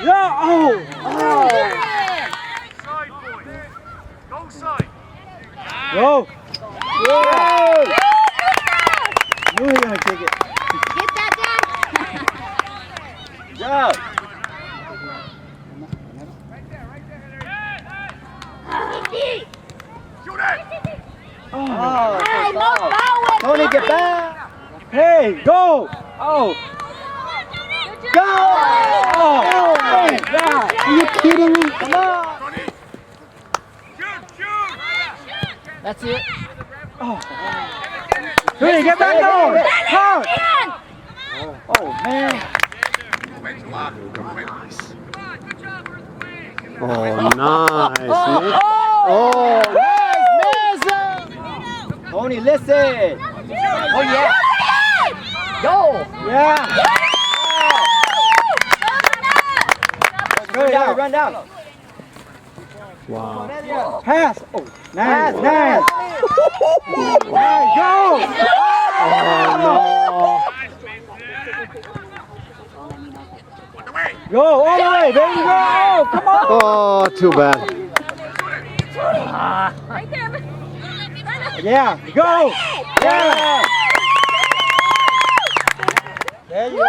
Yeah! Oh! Side, boys. Go side. Go! Go! Knew he was gonna kick it. Get that down. Yeah! Shoot it. Oh, Hey, no foul. Tony, get back! Hey, go! Oh! Go! Oh! Hey, God! Are you kidding me? Come on! Tony. Shoot. That's it. Oh! Tony, get back on! Come! Oh, man! Oh, nice. Oh, nice! Tony, listen! Oh, yeah. Go. Yeah! Run down! Wow. Pass! Oh, nice! Nice! Go! Oh, no. Go all the way, baby! Go! Come on! Oh, too bad. Right there. Yeah! Go! Yeah! There you go!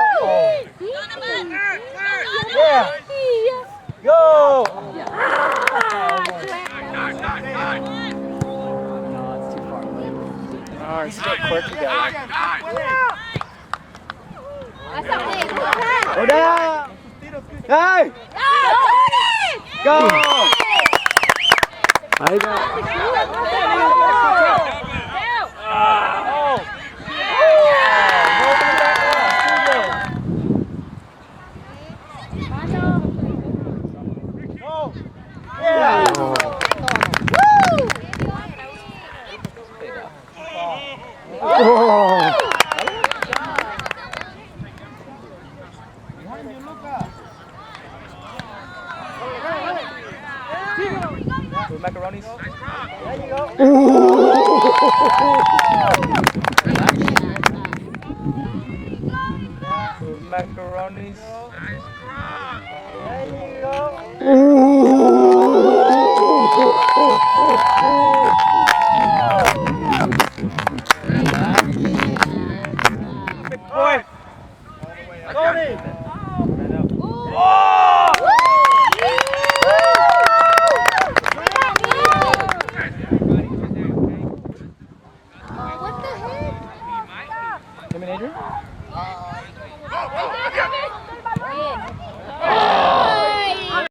Yeah! Go! Oh, it's so quirky, guys. Go down! Hey! Go! I got. Macaronis. There you go. Macaronis. There you go. Big boy. Tony. What the heck? Him and Adrian?